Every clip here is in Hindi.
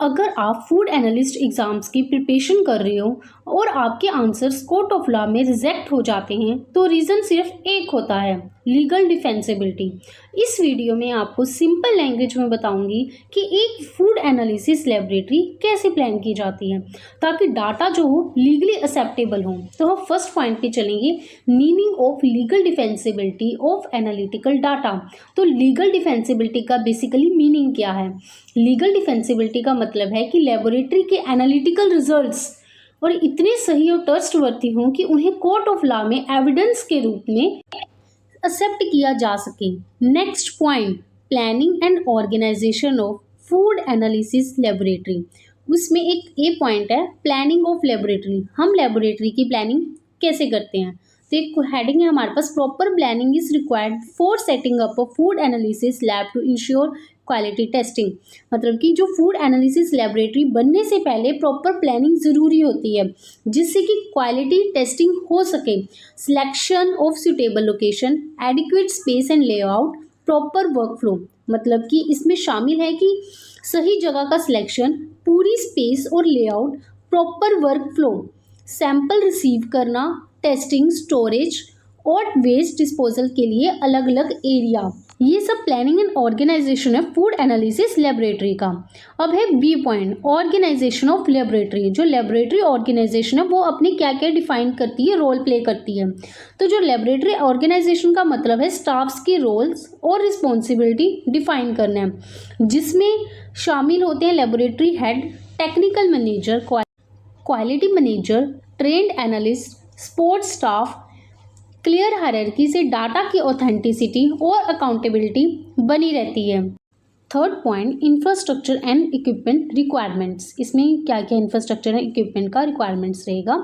अगर आप फूड एनालिस्ट एग्ज़ाम्स की प्रिपरेशन कर रहे हो और आपके आंसर्स कोर्ट ऑफ लॉ में रिजेक्ट हो जाते हैं तो रीज़न सिर्फ एक होता है, लीगल डिफेंसिबिलिटी। इस वीडियो में आपको सिंपल लैंग्वेज में बताऊंगी कि एक फूड एनालिसिस लेबोरेटरी कैसे प्लान की जाती है ताकि डाटा जो हो लीगली एक्सेप्टेबल हो। तो हम फर्स्ट पॉइंट पे चलेंगे, meaning of legal defensibility of analytical data. तो लीगल डिफेंसिबिलिटी का बेसिकली मीनिंग क्या है? लीगल डिफेंसिबिलिटी का मतलब है कि लेबोरेटरी के एनालिटिकल रिजल्ट्स और इतने सही और ट्रस्टवर्थी हों कि उन्हें कोर्ट ऑफ लॉ में एविडेंस के रूप में एक्सेप्ट किया जा सके। Next point, planning and organisation of food analysis laboratory. उसमें एक ए पॉइंट है, प्लानिंग ऑफ लेबोरेटरी। हम लेबोरेटरी की प्लानिंग कैसे करते हैं? तो एक हेडिंग है हमारे पास, proper planning is required for setting up a food analysis lab to ensure quality testing. मतलब कि जो फूड एनालिसिस लेबोरेटरी बनने से पहले प्रॉपर प्लानिंग ज़रूरी होती है जिससे कि क्वालिटी टेस्टिंग हो सके। Selection of suitable location, adequate space and layout, proper work flow. मतलब कि इसमें शामिल है कि सही जगह का सिलेक्शन, पूरी स्पेस और layout, proper work flow, sample receive करना, टेस्टिंग, स्टोरेज और वेस्ट डिस्पोजल के लिए अलग अलग एरिया। ये सब प्लानिंग एंड ऑर्गेनाइजेशन है फूड एनालिसिस लेबोरेटरी का। अब है B point, organisation of laboratory. जो लेबोरेटरी ऑर्गेनाइजेशन है वो अपनी क्या क्या डिफाइन करती है, रोल प्ले करती है। तो जो लेबोरेटरी ऑर्गेनाइजेशन का मतलब है स्टाफ्स के रोल्स और रिस्पॉन्सिबिलिटी डिफाइन करना है, जिसमें शामिल होते हैं laboratory head, technical manager, quality manager, trend analyst, support staff. Clear hierarchy से डाटा की ऑथेंटिसिटी और अकाउंटेबिलिटी बनी रहती है। Third point, infrastructure and equipment requirements. इसमें क्या क्या इंफ्रास्ट्रक्चर एंड इक्विपमेंट का रिक्वायरमेंट्स रहेगा।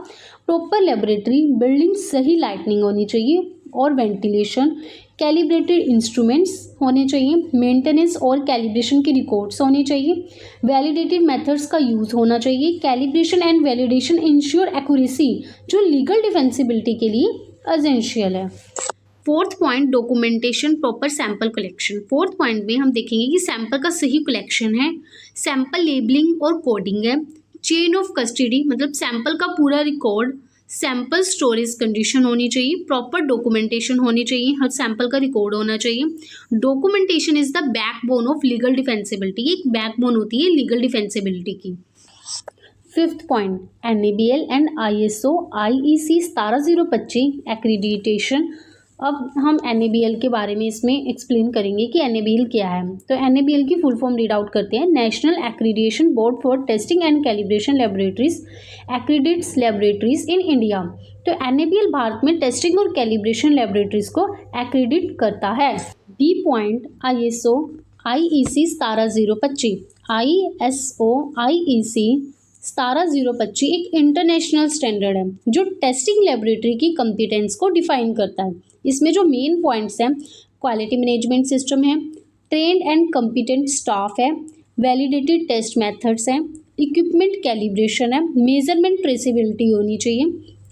प्रॉपर लेबोरेटरी बिल्डिंग, सही लाइटनिंग होनी चाहिए और वेंटिलेशन, कैलिब्रेटेड इंस्ट्रूमेंट्स होने चाहिए, मेंटेनेंस और कैलिब्रेशन के रिकॉर्ड्स होने चाहिए, वैलिडेटेड मेथड्स का यूज़ होना चाहिए। Calibration and validation ensure accuracy, जो लीगल डिफेंसिबिलिटी के लिए एसेंशियल है। Fourth point, documentation, proper sample collection. Fourth point में हम देखेंगे कि सैंपल का सही कलेक्शन है, सैंपल लेबलिंग और कोडिंग है, चेन ऑफ कस्टडी मतलब सैंपल का पूरा रिकॉर्ड, सैंपल स्टोरेज कंडीशन होनी चाहिए, प्रॉपर डॉक्यूमेंटेशन होनी चाहिए, हर सैंपल का रिकॉर्ड होना चाहिए। Documentation is the backbone of legal defensibility. एक बैकबोन होती है लीगल डिफेंसिबिलिटी की। Fifth point, NABL and ISO IEC 17025 accreditation. अब हम NABL के बारे में इसमें एक्सप्लेन करेंगे कि NABL क्या है। तो NABL की फुल फॉर्म रीड आउट करते हैं, national accreditation board for testing and calibration laboratories accredits laboratories in India. तो NABL भारत में टेस्टिंग और कैलिब्रेशन लेबोरेटरीज को एक्रीडिट करता है। B point, ISO IEC 17025। ISO IEC 17025 एक इंटरनेशनल स्टैंडर्ड है जो टेस्टिंग लेबोरेटरी की कॉम्पिटेंस को डिफाइन करता है। इसमें जो मेन पॉइंट्स हैं, क्वालिटी मैनेजमेंट सिस्टम है, ट्रेंड एंड कॉम्पिटेंट स्टाफ है, वैलिडेटेड टेस्ट मेथड्स हैं, इक्विपमेंट कैलिब्रेशन है, मेजरमेंट ट्रेसेबिलिटी होनी चाहिए,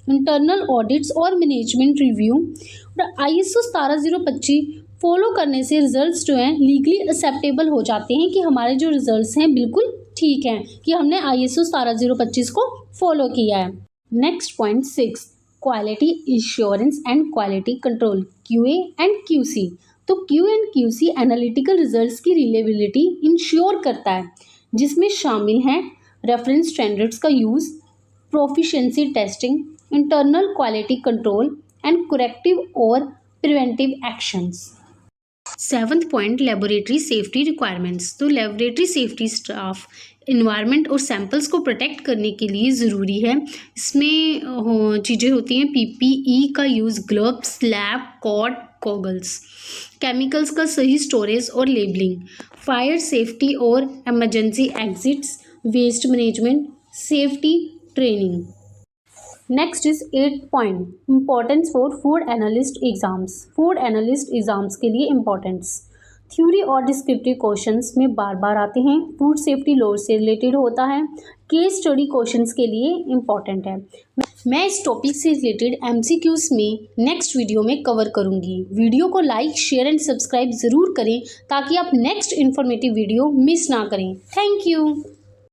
इंटरनल ऑडिट्स और मैनेजमेंट रिव्यू। और ISO 17025 फॉलो करने से रिजल्ट्स जो हैं लीगली एक्सेप्टेबल हो जाते हैं कि हमारे जो रिजल्ट्स हैं बिल्कुल ठीक है कि हमने ISO 17025 को फॉलो किया है। Next point 6, quality insurance and quality control, QA and QC। तो Q and QC analytical results की रिलेबिलिटी इंश्योर करता है, जिसमें शामिल हैं रेफरेंस स्टैंडर्ड्स का use, proficiency testing, internal quality control and corrective और preventive actions. Seventh point, laboratory safety requirements. तो लेबोरेटरी सेफ्टी स्टाफ इन्वायरमेंट और सैंपल्स को प्रोटेक्ट करने के लिए ज़रूरी है। इसमें चीज़ें होती हैं, PPE का use, gloves, lab coat, goggles, chemicals का सही स्टोरेज और लेबलिंग, फायर सेफ्टी और emergency exits, waste management, safety training. Next is 8 point, importance for food analyst exams. Food analyst exams के लिए इम्पोर्टेंस, थ्योरी और डिस्क्रिप्टिव क्वेश्चंस में बार बार आते हैं, फूड सेफ्टी लॉ से रिलेटेड होता है, केस स्टडी क्वेश्चंस के लिए इम्पॉर्टेंट है। मैं इस टॉपिक से रिलेटेड MCQs में नेक्स्ट वीडियो में कवर करूंगी। वीडियो को लाइक, शेयर एंड सब्सक्राइब ज़रूर करें ताकि आप नेक्स्ट इन्फॉर्मेटिव वीडियो मिस ना करें। Thank you.